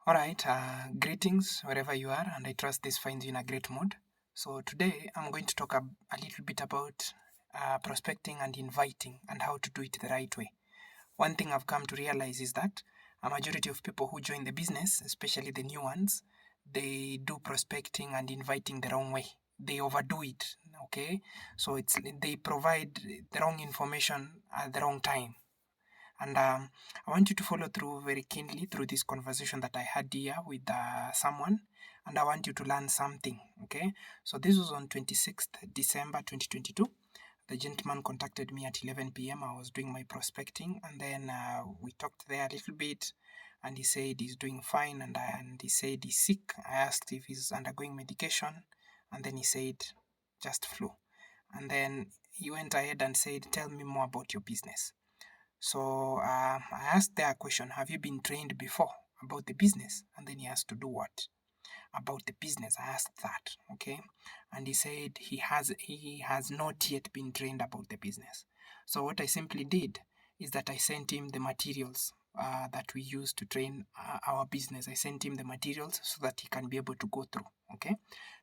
Alright, greetings wherever you are, and I trust this finds you in a great mood. So, today I'm going to talk a little bit about prospecting and inviting and how to do it the right way. One thing I've come to realize is that a majority of people who join the business, especially the new ones, they do prospecting and inviting the wrong way. They overdo it, okay? So, they provide the wrong information at the wrong time. And I want you to follow through very keenly through this conversation that I had here with someone, and I want you to learn something. Okay, so this was on 26th December 2022. The gentleman contacted me at 11 p.m. I was doing my prospecting, and then we talked there a little bit, and he said he's doing fine, and he said he's sick. I asked if he's undergoing medication, and then he said just flu. And then he went ahead and said, "Tell me more about your business." So I asked their question, have you been trained before about the business? And then he asked to do what? About the business. I asked that, okay? And he said he has not yet been trained about the business. So what I simply did is that I sent him the materials that we use to train our business. I sent him the materials so that he can be able to go through, okay?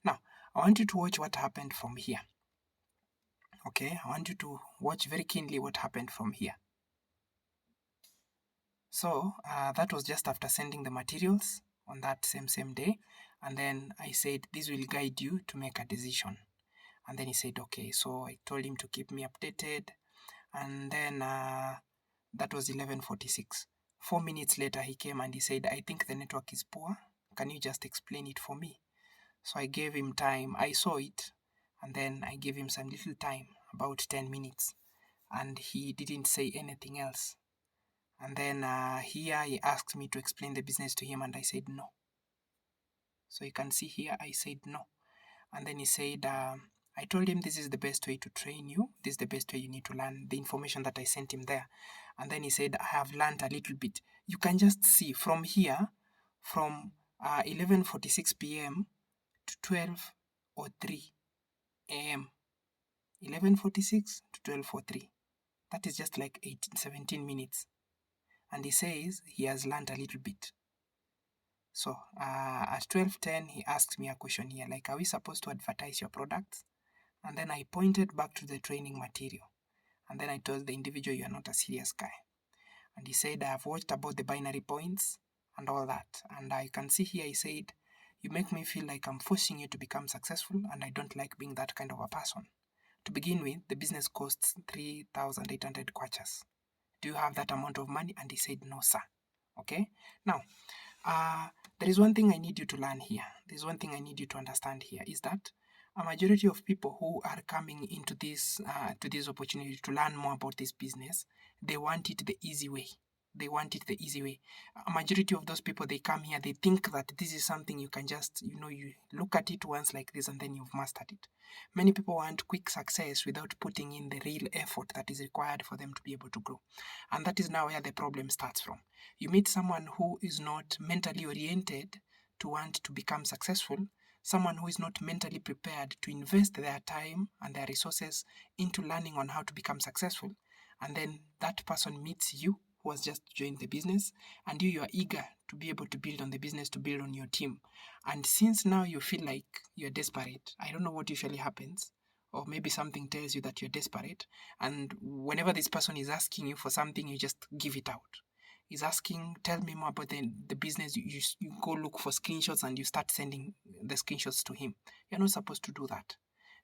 Now, I want you to watch what happened from here, okay? I want you to watch very keenly what happened from here. So that was just after sending the materials on that same day. And then I said, this will guide you to make a decision. And then he said, okay. So I told him to keep me updated. And then that was 11:46. 4 minutes later, he came and he said, I think the network is poor. Can you just explain it for me? So I gave him time. I saw it. And then I gave him some little time, about 10 minutes. And he didn't say anything else. And then here he asked me to explain the business to him, and I said no. So you can see here I said no. And then he said, I told him this is the best way to train you. This is the best way you need to learn the information that I sent him there. And then he said, I have learned a little bit. You can just see from here, from 11:46 p.m. to 12:03 a.m. 11:46 to 12:03. That is just like 17 minutes. And he says he has learned a little bit. So at 12:10, he asked me a question here, like, are we supposed to advertise your products? And then I pointed back to the training material. And then I told the individual, you're not a serious guy. And he said, I have watched about the binary points and all that. And you can see here, he said, you make me feel like I'm forcing you to become successful, and I don't like being that kind of a person. To begin with, the business costs 3,800 kwachas. Do you have that amount of money? And he said, no, sir. Okay. Now, there is one thing I need you to learn here. There's one thing I need you to understand here is that a majority of people who are coming into this to this opportunity to learn more about this business, they want it the easy way. They want it the easy way. A majority of those people, they come here, they think that this is something you can just, you look at it once like this and then you've mastered it. Many people want quick success without putting in the real effort that is required for them to be able to grow. And that is now where the problem starts from. You meet someone who is not mentally oriented to want to become successful, someone who is not mentally prepared to invest their time and their resources into learning on how to become successful. And then that person meets you who has just joined the business, and you are eager to be able to build on the business, to build on your team. And since now you feel like you're desperate, I don't know what usually happens, or maybe something tells you that you're desperate, and whenever this person is asking you for something, you just give it out. He's asking, tell me more about the business. You go look for screenshots and you start sending the screenshots to him. You're not supposed to do that.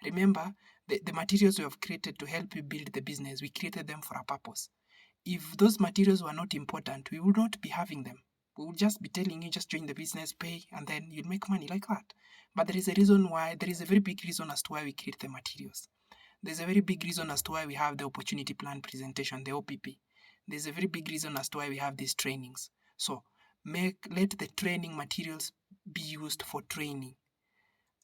Remember, the materials we have created to help you build the business, we created them for a purpose. If those materials were not important, we would not be having them. We would just be telling you, just join the business, pay, and then you'll make money like that. But there is a reason why, there is a very big reason as to why we create the materials. There's a very big reason as to why we have the opportunity plan presentation, the OPP. There's a very big reason as to why we have these trainings. So let the training materials be used for training.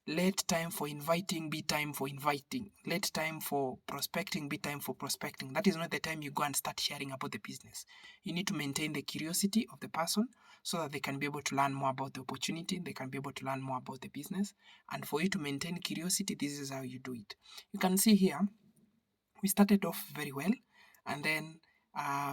Let time for inviting be time for inviting. Let time for prospecting be time for prospecting. That is not the time you go and start sharing about the business. You need to maintain the curiosity of the person so that they can be able to learn more about the opportunity. They can be able to learn more about the business. And for you to maintain curiosity, this is how you do it. You can see here, we started off very well. And then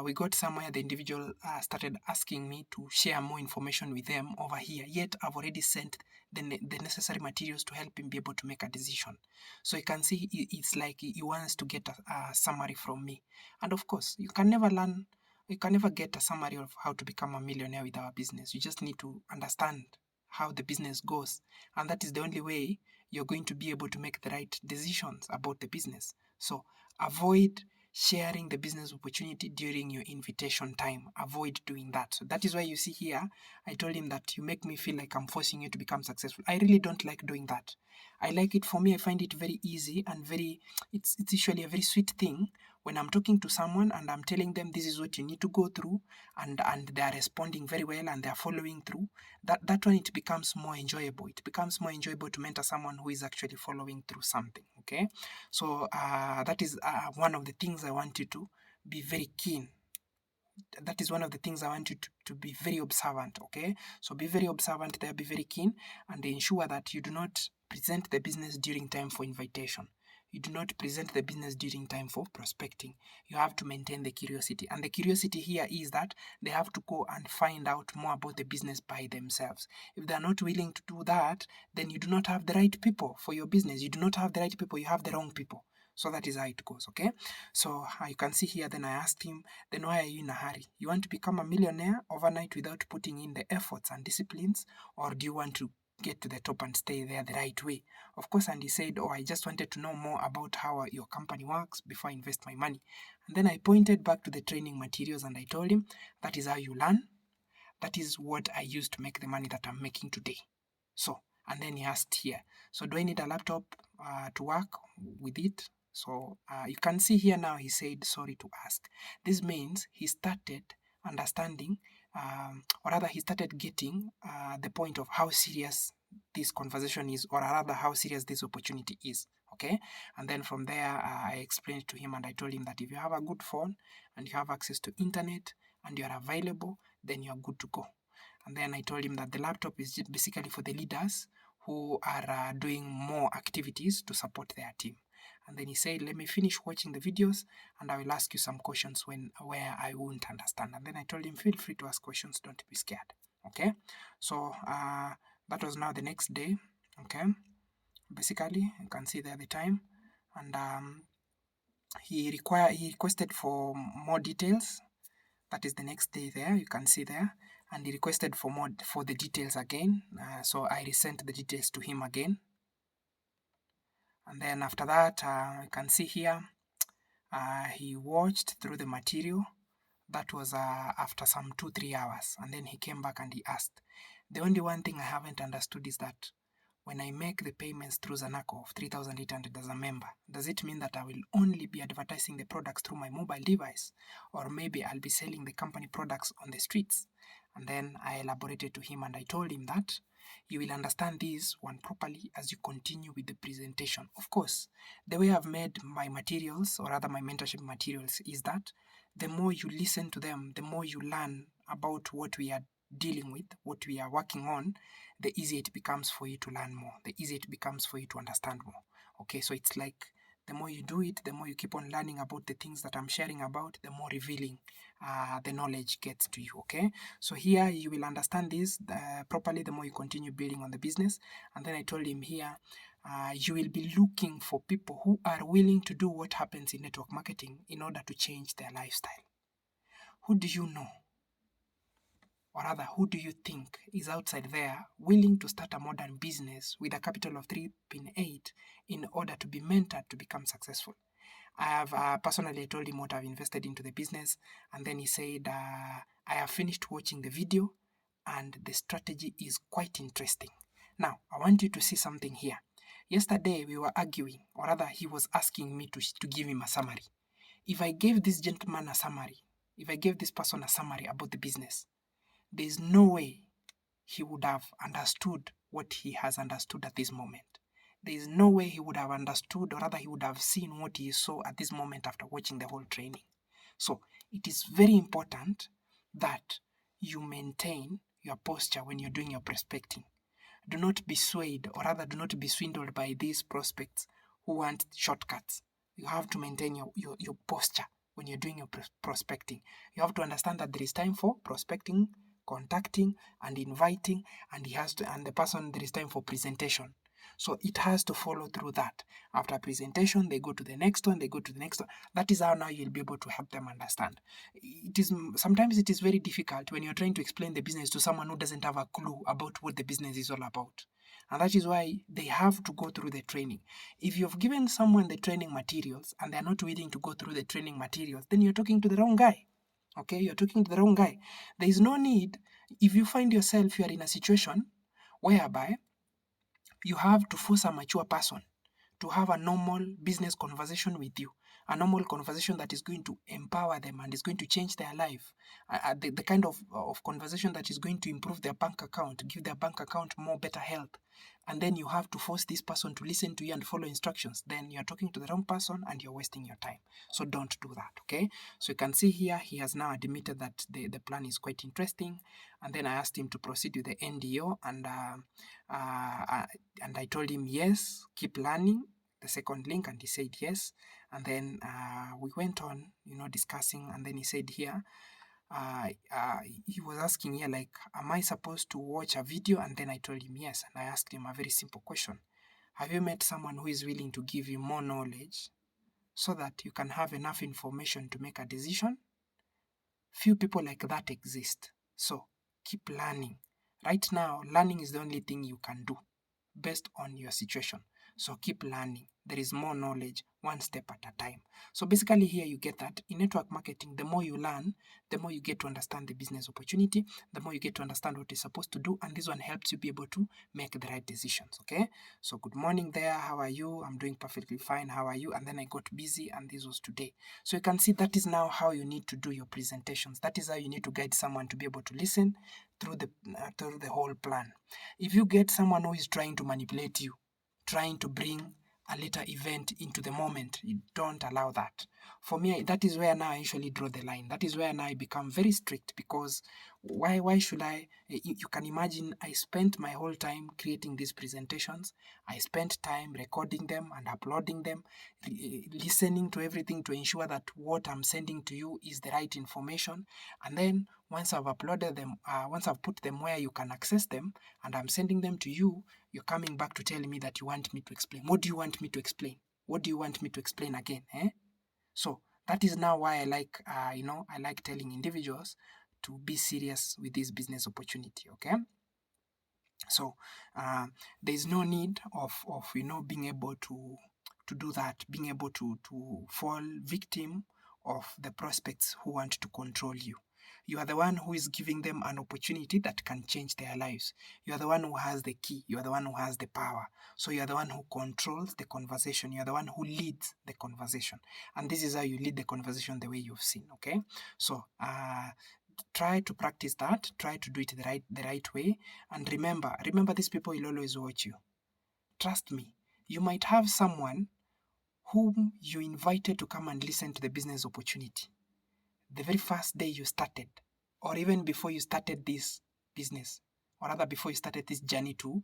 we got somewhere the individual started asking me to share more information with them over here, yet I've already sent the necessary materials to help him be able to make a decision. So you can see it's like he wants to get a summary from me. And of course, you can never get a summary of how to become a millionaire with our business. You just need to understand how the business goes. And that is the only way you're going to be able to make the right decisions about the business. So avoid sharing the business opportunity during your invitation time. Avoid doing that. So that is why you see here, I told him that you make me feel like I'm forcing you to become successful. I really don't like doing that. I like it, for me, I find it very easy and it's usually a very sweet thing when I'm talking to someone and I'm telling them this is what you need to go through, and they are responding very well and they are following through. That one, it becomes more enjoyable. It becomes more enjoyable to mentor someone who is actually following through something. Okay, so that is one of the things I want you to be very keen. That is one of the things I want you to be very observant. Okay, so be very observant there, be very keen, and ensure that you do not present the business during time for invitation. You do not present the business during time for prospecting. You have to maintain the curiosity. And the curiosity here is that they have to go and find out more about the business by themselves. If they are not willing to do that, then you do not have the right people for your business. You do not have the right people, you have the wrong people. So that is how it goes, okay? So you can see here, then I asked him, then why are you in a hurry? You want to become a millionaire overnight without putting in the efforts and disciplines, or do you want to get to the top and stay there the right way? Of course, and he said, oh, I just wanted to know more about how your company works before I invest my money. And then I pointed back to the training materials and I told him, that is how you learn. That is what I use to make the money that I'm making today. So, and then he asked here, so do I need a laptop to work with it? So you can see here now he said, sorry to ask. This means he started understanding, or rather he started getting the point of how serious this conversation is, or rather how serious this opportunity is. Okay, and then from there I explained to him and I told him that if you have a good phone and you have access to internet and you are available, then you are good to go. And then I told him that the laptop is basically for the leaders who are doing more activities to support their team. And then he said, let me finish watching the videos and I will ask you some questions where I won't understand. And then I told him, feel free to ask questions, don't be scared. Okay, so that was now the next day. Okay, basically you can see there the time, and he requested for more details. That is the next day there, you can see there. And he requested for the details again. So I resent the details to him again. And then after that, you can see here, he watched through the material. That was after some 2-3 hours. And then he came back and he asked, the only one thing I haven't understood is that when I make the payments through Zanaco of 3,800 as a member, does it mean that I will only be advertising the products through my mobile device? Or maybe I'll be selling the company products on the streets? And then I elaborated to him and I told him that you will understand this one properly as you continue with the presentation. Of course, the way I've made my materials, or rather my mentorship materials, is that the more you listen to them, the more you learn about what we are dealing with, what we are working on, the easier it becomes for you to learn more, the easier it becomes for you to understand more. Okay, so it's like the more you do it, the more you keep on learning about the things that I'm sharing about, the more revealing the knowledge gets to you. Okay, so here you will understand this properly the more you continue building on the business. And then I told him here, you will be looking for people who are willing to do what happens in network marketing in order to change their lifestyle. Who do you know? Or rather, who do you think is outside there willing to start a modern business with a capital of 3.8 in order to be mentored to become successful? I have personally told him what I've invested into the business, and then he said, I have finished watching the video and the strategy is quite interesting. Now, I want you to see something here. Yesterday, we were arguing, or rather, he was asking me to give him a summary. If I gave this gentleman a summary, if I gave this person a summary about the business, there is no way he would have understood what he has understood at this moment. There is no way he would have understood, or rather he would have seen what he saw at this moment after watching the whole training. So it is very important that you maintain your posture when you're doing your prospecting. Do not be swayed, or rather do not be swindled by these prospects who want shortcuts. You have to maintain your posture. when you're doing your prospecting. You have to understand that there is time for prospecting, contacting, and inviting, and the person, there is time for presentation. So it has to follow through that. After presentation, they go to the next one, they go to the next one. That is how now you'll be able to help them understand. Sometimes it is very difficult when you're trying to explain the business to someone who doesn't have a clue about what the business is all about. And that is why they have to go through the training. If you've given someone the training materials and they're not willing to go through the training materials, then you're talking to the wrong guy. Okay, you're talking to the wrong guy. There is no need. If you find yourself, you are in a situation whereby you have to force a mature person to have a normal business conversation with you, a normal conversation that is going to empower them and is going to change their life, the kind of conversation that is going to improve their bank account, give their bank account more better health, and then you have to force this person to listen to you and follow instructions, then you're talking to the wrong person and you're wasting your time. So don't do that, okay? So you can see here, he has now admitted that the plan is quite interesting, and then I asked him to proceed with the NDO, and I told him, yes, keep learning, the second link, and he said yes. And then we went on, discussing, and then he said here, he was asking here, like, am I supposed to watch a video? And then I told him yes, and I asked him a very simple question. Have you met someone who is willing to give you more knowledge so that you can have enough information to make a decision? Few people like that exist. So keep learning. Right now, learning is the only thing you can do based on your situation. So keep learning. There is more knowledge, one step at a time. So basically here you get that in network marketing, the more you learn, the more you get to understand the business opportunity, the more you get to understand what you're supposed to do, and this one helps you be able to make the right decisions, okay? So good morning there, how are you? I'm doing perfectly fine, how are you? And then I got busy, and this was today. So you can see that is now how you need to do your presentations. That is how you need to guide someone to be able to listen through the whole plan. If you get someone who is trying to manipulate you, trying to bring a later event into the moment, you don't allow that. For me, that is where now I usually draw the line. That is where now I become very strict, because why should I? You can imagine I spent my whole time creating these presentations. I spent time recording them and uploading them, listening to everything to ensure that what I'm sending to you is the right information. And then once I've uploaded them, once I've put them where you can access them, and I'm sending them to you, you're coming back to tell me that you want me to explain. What do you want me to explain? What do you want me to explain again? So that is now why I like, I like telling individuals to be serious with this business opportunity, okay? So there is no need of being able to do that, being able to fall victim of the prospects who want to control you. You are the one who is giving them an opportunity that can change their lives. You are the one who has the key. You are the one who has the power. So you are the one who controls the conversation. You are the one who leads the conversation. And this is how you lead the conversation the way you've seen, okay? So try to practice that. Try to do it the right way. And remember, these people will always watch you. Trust me. You might have someone whom you invited to come and listen to the business opportunity the very first day you started, or even before you started this business, or rather before you started this journey to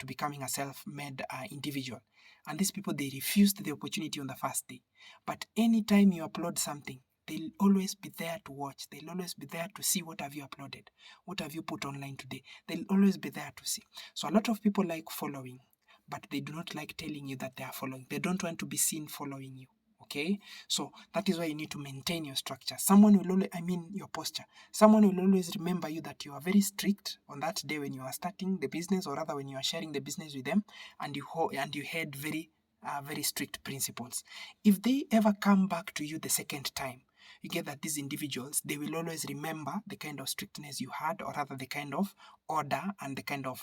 becoming a self-made individual. And these people, they refused the opportunity on the first day. But anytime you upload something, they'll always be there to watch. They'll always be there to see what have you uploaded, what have you put online today. They'll always be there to see. So a lot of people like following, but they do not like telling you that they are following. They don't want to be seen following you. Okay, so that is why you need to maintain your structure. Someone will always, your posture. Someone will always remember you that you are very strict on that day when you are starting the business, or rather when you are sharing the business with them, and you had very strict principles. If they ever come back to you the second time, you get that these individuals, they will always remember the kind of strictness you had, or rather the kind of order and the kind of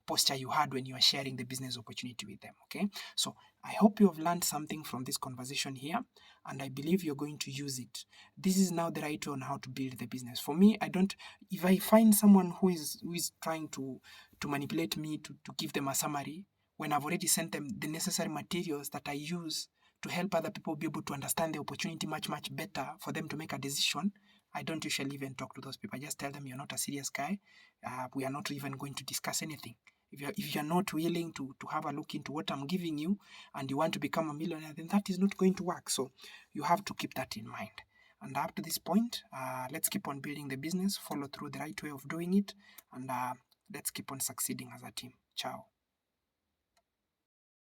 posture you had when you are sharing the business opportunity with them. Okay, so I hope you have learned something from this conversation here, and I believe you're going to use it. This is now the right way on how to build the business. For me, if I find someone who is trying to manipulate me to give them a summary, when I've already sent them the necessary materials that I use to help other people be able to understand the opportunity much, much better for them to make a decision, I don't usually even talk to those people. I just tell them, you're not a serious guy. We are not even going to discuss anything. If you're not willing to have a look into what I'm giving you and you want to become a millionaire, then that is not going to work. So you have to keep that in mind. And up to this point, let's keep on building the business, follow through the right way of doing it, and let's keep on succeeding as a team. Ciao.